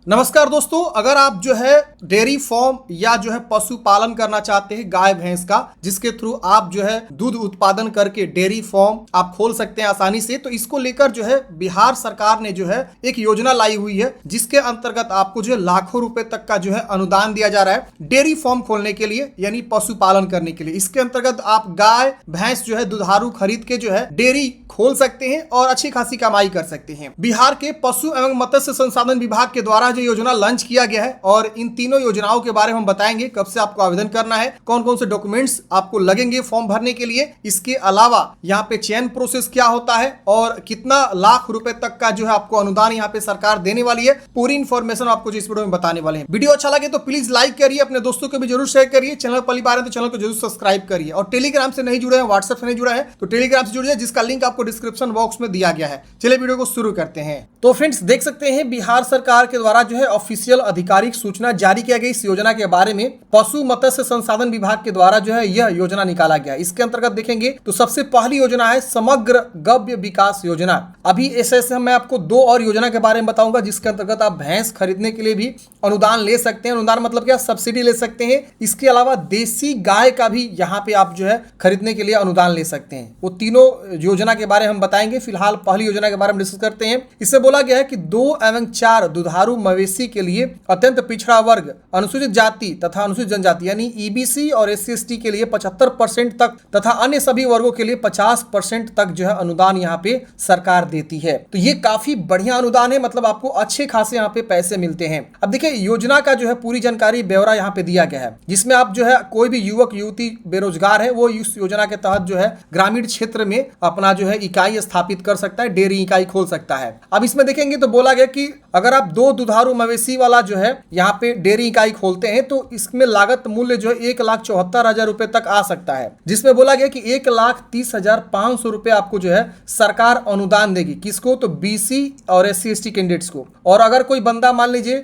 नमस्कार दोस्तों, अगर आप जो है डेयरी फार्म या जो है पशुपालन करना चाहते हैं गाय भैंस का, जिसके थ्रू आप जो है दूध उत्पादन करके डेयरी फार्म आप खोल सकते हैं आसानी से, तो इसको लेकर जो है बिहार सरकार ने जो है एक योजना लाई हुई है, जिसके अंतर्गत आपको जो है लाखों रुपए तक का जो है अनुदान दिया जा रहा है डेयरी फार्म खोलने के लिए, यानी पशुपालन करने के लिए। इसके अंतर्गत आप गाय भैंस जो है दुधारू खरीद के जो है डेयरी खोल सकते हैं और अच्छी खासी कमाई कर सकते हैं। बिहार के पशु एवं मत्स्य संसाधन विभाग के द्वारा जो योजना लॉन्च किया गया है, और इन तीनों योजनाओं के बारे में हम बताएंगे, कब से आपको आवेदन करना है, कौन कौन से डॉक्यूमेंट्स आपको लगेंगे फॉर्म भरने के लिए, इसके अलावा यहाँ पे चयन प्रोसेस क्या होता है और कितना लाख रुपए तक का जो है आपको अनुदान यहाँ पे सरकार देने वाली है। पूरी इंफॉर्मेशन आपको इस वीडियो में बताने वाले हैं। वीडियो अच्छा लगे तो प्लीज लाइक करिए, अपने दोस्तों को भी जरूर शेयर करिए। चैनल पहली बार है तो चैनल को जरूर सब्सक्राइब करिए, और टेलीग्राम से नहीं जुड़े हैं, व्हाट्सएप से नहीं जुड़ा है तो टेलीग्राम से जुड़िए, जिसका लिंक आपको डिस्क्रिप्शन बॉक्स में दिया गया है। चलिए वीडियो को शुरू करते हैं। तो फ्रेंड्स, देख सकते हैं बिहार सरकार के द्वारा जो है ऑफिशियल आधिकारिक सूचना जारी किया गया इस योजना के बारे में। पशु मत्स्य संसाधन विभाग के द्वारा जो है यह योजना निकाला गया। इसके अंतर्गत देखेंगे तो सबसे पहली योजना है समग्र गव्य विकास योजना। अभी ऐसे मैं आपको दो और योजना के बारे में बताऊंगा, जिसके अंतर्गत आप भैंस खरीदने के लिए भी अनुदान ले सकते हैं। अनुदान मतलब क्या, सब्सिडी ले सकते हैं। इसके अलावा देसी गाय का भी यहाँ पे आप जो है खरीदने के लिए अनुदान ले सकते हैं। वो तीनों योजना के बारे में हम बताएंगे। फिलहाल पहली योजना के बारे में डिस्कस करते हैं। इससे बोला गया है कि 2 एवं 4 दुधारू मवेशी के लिए अत्यंत पिछड़ा वर्ग, अनुसूचित जाति तथा अनुसूचित जनजाति यानी ईबीसी और SC/ST के लिए 75% तक तथा अन्य सभी वर्गों के लिए 50% तक जो है अनुदान यहाँ पे सरकार देती है। तो ये काफी बढ़िया अनुदान है, मतलब आपको अच्छे खासे यहाँ पे पैसे मिलते हैं। अब देखिए योजना का जो है पूरी जानकारी ब्यौरा यहाँ पे दिया गया है, जिसमें आप जो है कोई भी युवक युवती बेरोजगार है वो इस योजना के तहत जो है ग्रामीण क्षेत्र में अपना जो है इकाई स्थापित कर सकता है, डेयरी इकाई खोल सकता है। अब इसमें देखेंगे तो बोला गया कि अगर आप 2 दुधारू मवेशी वाला जो है यहाँ पे डेयरी इकाई खोलते हैं तो इसमें लागत मूल्य जो है 1,74,000 रुपए तक आ सकता है, जिसमें बोला गया कि 1,30,500 रुपए आपको जो है सरकार अनुदान देगी। किसको? तो BC और SC/ST कैंडिडेट्स को। और अगर कोई बंदा मान लीजिए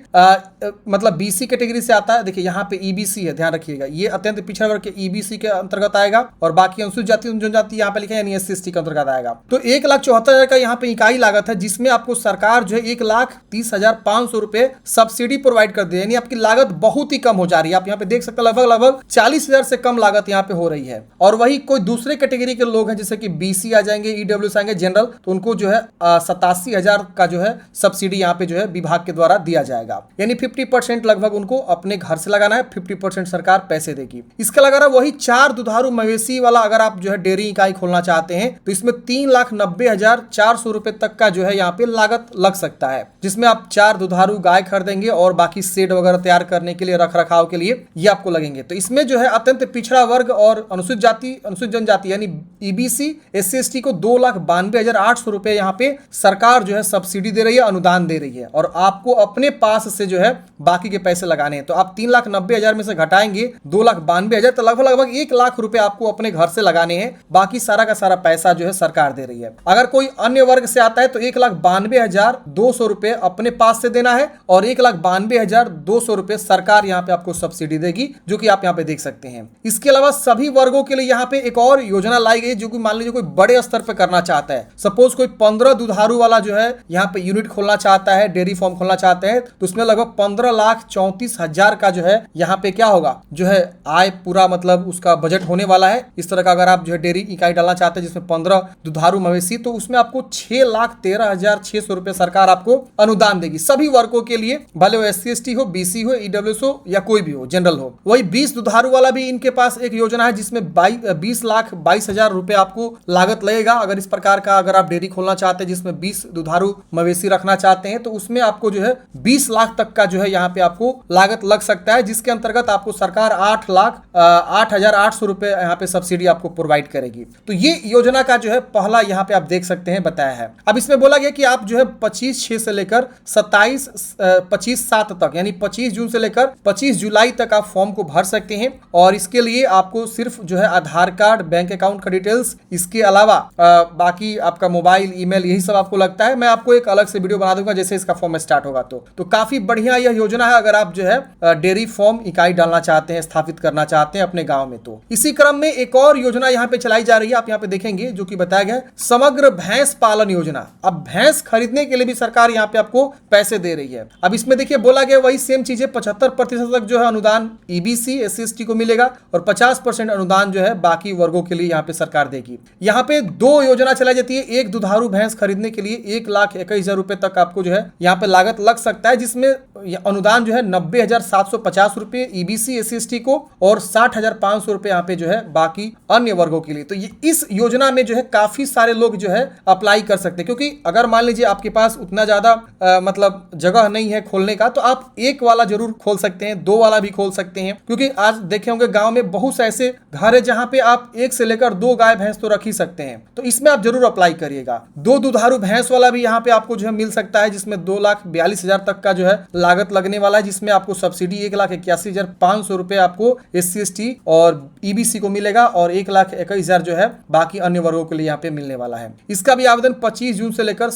मतलब BC कैटेगरी से आता है, देखिए यहाँ पे EBC है, ध्यान रखिएगा, ये अत्यंत पिछड़ा वर्ग के EBC के अंतर्गत आएगा, और बाकी अनुसूचित जाति जनजाति यहाँ पे लिखा है यानी SC/ST के अंतर्गत आएगा। तो 1,74,000 का यहाँ पे इकाई लागत है, जिसमें आपको सरकार जो है 1,30,500 रुपए सब्सिडी प्रोवाइड कर दे, यानी आपकी लागत बहुत ही कम हो जा रही है। आप यहाँ पे देख सकते हैं लगभग 40,000 से कम लागत यहाँ पे हो रही है। और वही कोई दूसरे कैटेगरी के लोग हैं, जैसे कि BC आ जाएंगे, EWS आएंगे, जनरल, तो उनको जो है 87,000 का जो है सब्सिडी यहाँ पे जो है विभाग के द्वारा दिया जाएगा, यानी 50% लगभग उनको अपने घर से लगाना है, 50% सरकार पैसे देगी। इसके अलावा वही 4 दुधारू मवेशी वाला अगर आप जो है डेयरी इकाई खोलना चाहते हैं तो इसमें 3,90,400 रुपए तक का जो है यहाँ पे लागत लग सकता है, जिसमें आप 4 दुधारू गाय खरीदेंगे और बाकी शेड वगैरह तैयार करने के लिए, रख रखाव के लिए ये आपको लगेंगे। तो इसमें जो है अत्यंत पिछड़ा वर्ग और अनुसूचित जाति, अनुसूचित जनजाति यानी EBC SC/ST को 2,92,800 रुपए यहाँ पे सरकार जो है सब्सिडी दे रही है, अनुदान दे रही है, और आपको अपने पास से जो है बाकी के पैसे लगाने हैं। तो आप 3,90,000 में से घटाएंगे 2,92,000, तो लगभग 1 लाख रुपए आपको अपने घर से लगाने हैं। बाकी सारा का सारा पैसा जो है सरकार दे रही है। अगर कोई अन्य वर्ग से आता है तो 1,92,200 रुपए अपने पास से देना है, और 1,92,200 रुपए सरकार यहाँ पे आपको सब्सिडी देगी, जो कि आप यहाँ पे देख सकते हैं। इसके अलावा सभी वर्गों के लिए यहाँ पे एक और योजना लाई गई, जो कि मान लीजिए कोई बड़े स्तर पे करना चाहता है। सपोज कोई 15 दुधारू वाला जो है यहाँ पे यूनिट खोलना चाहता है, डेयरी फार्म खोलना चाहते हैं, तो उसमें लगभग 15,34,000 का जो है यहाँ पे क्या होगा, जो है आय पूरा मतलब उसका बजट होने वाला है। इस तरह का अगर आप जो है डेयरी इकाई डालना चाहते हैं जिसमें 15 दुधारू मवेशी, तो उसमें आपको 6,13,600 रुपए सरकार आपको अनुदान देगी सभी वर्गों के लिए, भले वो SC/ST हो, BC हो, EWS हो या कोई भी हो, जनरल हो। वही 20 दुधारू वाला भी इनके पास एक योजना है, जिसमें 20,22,000 रुपए आपको लागत लगेगा। अगर इस प्रकार का अगर आप डेयरी खोलना चाहते हैं जिसमें 20 दुधारू मवेशी रखना चाहते हैं, तो उसमें आपको जो है 20 लाख तक का जो है यहाँ पे आपको लागत लग सकता है, जिसके अंतर्गत आपको सरकार 8,08,800 रुपए यहाँ पे सब्सिडी आपको प्रोवाइड करेगी। तो ये योजना का जो है पहला यहाँ पे आप देख सकते हैं बताया है। अब इसमें बोला गया कि आप जो है 25/6 से लेकर 25/7 तक, यानी 25 जून से लेकर 25 जुलाई तक आप फॉर्म को भर सकते हैं। और इसके लिए आपको सिर्फ जो है आधार कार्ड, बैंक अकाउंट का डिटेल्स, इसके अलावा बाकी आपका मोबाइल, ईमेल, यही सब आपको लगता है। मैं आपको एक अलग से वीडियो बना दूंगा जैसे इसका फॉर्म स्टार्ट होगा। तो काफी बढ़िया यह योजना है अगर आप जो है डेयरी फार्म इकाई डालना चाहते हैं, स्थापित करना चाहते हैं अपने गांव में। तो इसी क्रम में एक और योजना यहाँ पे चलाई जा रही है, आप यहाँ पे देखेंगे, जो कि बताया गया है समग्र भैंस पालन योजना। अब भैंस खरीदने के लिए भी सरकार यहाँ पे आपको पैसे दे रही है। अब इसमें देखिए बोला गया वही सेम चीज है, 75% तक जो है अनुदान ईबीसी SC/ST को मिलेगा और 50% अनुदान जो है बाकी वर्गों के लिए यहाँ पे सरकार देगी। यहाँ पे 2 योजना चलाई जाती है। एक दुधारू भैंस खरीदने के लिए 1,21,000 रुपए तक आपको जो है यहाँ पे लागत लग सकता है, जिसमें अनुदान जो है 90,750 रुपए ईबीसी SC/ST को और 60,500 रुपए यहाँ पे जो है बाकी अन्य वर्गों के लिए। तो ये इस योजना में जो है काफी सारे लोग जो है अप्लाई कर सकते हैं, क्योंकि अगर मान लीजिए आपके पास उतना ज्यादा मतलब जगह नहीं है खोलने का, तो आप एक वाला जरूर खोल सकते हैं, 2 वाला भी खोल सकते हैं, क्योंकि आज देखे होंगे गांव में बहुत से ऐसे घर है जहां पे आप 1 से लेकर 2 गाय भैंस तो रख ही सकते हैं। तो इसमें आप जरूर अप्लाई करिएगा। 2 दुधारू भैंस वाला भी यहाँ पे आपको जो है मिल सकता है, जिसमें 2,42,000 तक का जो है लागत लगने वाला है, जिसमें आपको सब्सिडी 1,81,500 रुपए आपको SC/ST और ईबीसी को मिलेगा और 1,21,000 जो है बाकी अन्य वर्गों के लिए यहाँ पे मिलने वाला है। इसका भी आवेदन 25 जून से लेकर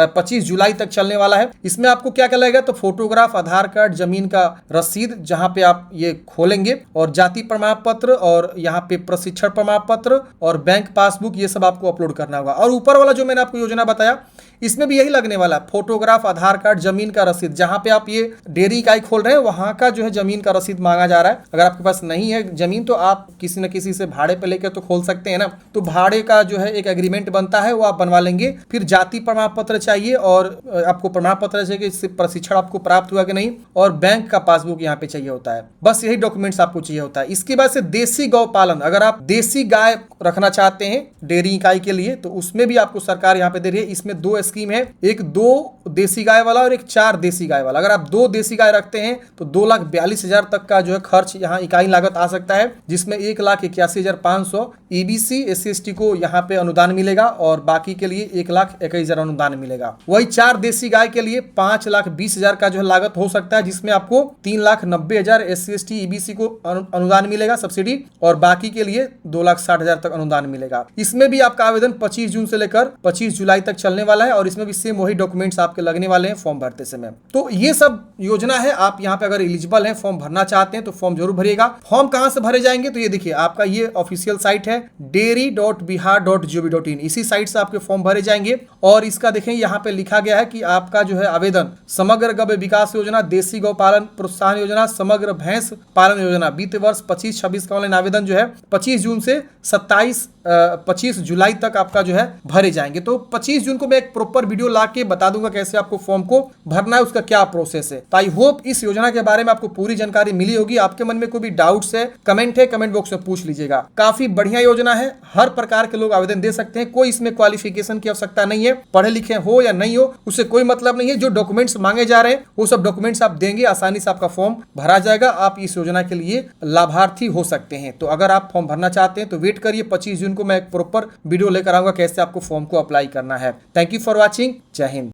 25 जुलाई तक चलने वाला है। इसमें आपको क्या क्या लगेगा, तो फोटोग्राफ, आधार कार्ड, जमीन का रसीद जहां पे आप ये खोलेंगे, और जाति प्रमाण पत्र, और यहाँ पे प्रशिक्षण प्रमाण पत्र और बैंक पासबुक, ये सब आपको अपलोड करना होगा। और ऊपर वाला जो मैंने आपको योजना बताया इसमें भी यही लगने वाला है, फोटोग्राफ, आधार कार्ड, जमीन का रसीद। जहां पे आप ये डेयरी इकाई खोल रहे हैं वहां का जो है जमीन का रसीद मांगा जा रहा है। अगर आपके पास नहीं है जमीन तो आप किसी न किसी से भाड़े पे लेकर तो खोल सकते हैं ना, तो भाड़े का जो है एक एग्रीमेंट बनता है वो आप बनवा लेंगे। फिर जाति प्रमाण पत्र चाहिए और आपको प्रमाण पत्र चाहिए कि प्रशिक्षण आपको प्राप्त हुआ कि नहीं, और बैंक का पासबुक यहाँ पे चाहिए होता है। बस यही डॉक्यूमेंट्स आपको चाहिए होता है। इसके बाद से देसी गौ पालन, अगर आप देसी गाय रखना चाहते हैं डेयरी इकाई के लिए तो उसमें भी आपको सरकार यहाँ पे दे रही है। इसमें 2 स्कीम है, एक 2 देसी गाय वाला और एक 4 देसी गाय वाला। अगर आप 2 देसी गाय रखते हैं तो 2,42,000 तक का जो है खर्च यहाँ इकाई लागत आ सकता है, जिसमें 1,81,500 ईबीसी SC/ST को यहाँ पे अनुदान मिलेगा और बाकी के लिए 1,21,000 अनुदान मिलेगा। वही 4 देसी गाय के लिए 5,20,000 का जो है लागत हो सकता है, जिसमें आपको 3,90,000 SC/ST ईबीसी को अनुदान मिलेगा सब्सिडी, और बाकी के लिए 2,60,000 तक अनुदान मिलेगा। इसमें भी आपका आवेदन 25 जून से लेकर 25 जुलाई तक चलने वाला है और इसमें भी सेम वही डॉक्यूमेंट्स आपके लगने वाले हैं फॉर्म भरते समय। तो ये सब योजना है। आप यहाँ पे अगर एलिजिबल हैं, फॉर्म भरना चाहते हैं तो फॉर्म जरूर भरिएगा। फॉर्म कहां से भरे जाएंगे, तो ये देखिए आपका ये ऑफिशियल साइट है dairy.bihar.gov.in, इसी साइट से आपके फॉर्म भरे जाएंगे। और इसका देखें यहाँ पे लिखा गया है कि आपका जो है आवेदन समग्र गौ विकास योजना, देसी गौ पालन प्रोत्साहन योजना, समग्र भैंस पालन योजना वित्त वर्ष 25-26 का ऑनलाइन आवेदन जो है 25 जून से 25 जुलाई तक आपका जो है भरे जाएंगे। तो 25 जून को मैं एक प्रॉपर वीडियो ला के बता दूंगा कैसे आपको फॉर्म को भरना है, उसका क्या प्रोसेस है। तो आई होप इस योजना के बारे में आपको पूरी जानकारी मिली होगी। आपके मन में कोई भी डाउट्स है, कमेंट बॉक्स में पूछ लीजिएगा। काफी बढ़िया योजना है, हर प्रकार के लोग आवेदन दे सकते हैं, कोई इसमें क्वालिफिकेशन की आवश्यकता नहीं है। पढ़े लिखे हो या नहीं हो उससे कोई मतलब नहीं है। जो डॉक्यूमेंट्स मांगे जा रहे हैं वो सब डॉक्यूमेंट्स आप देंगे, आसानी से आपका फॉर्म भरा जाएगा। आप इस योजना के लिए लाभार्थी हो सकते हैं। तो अगर आप फॉर्म भरना चाहते हैं तो वेट करिए, 25 जून को मैं एक प्रॉपर वीडियो लेकर आऊंगा कैसे आपको फॉर्म को अप्लाई करना है। Thank you for watching. जय हिंद।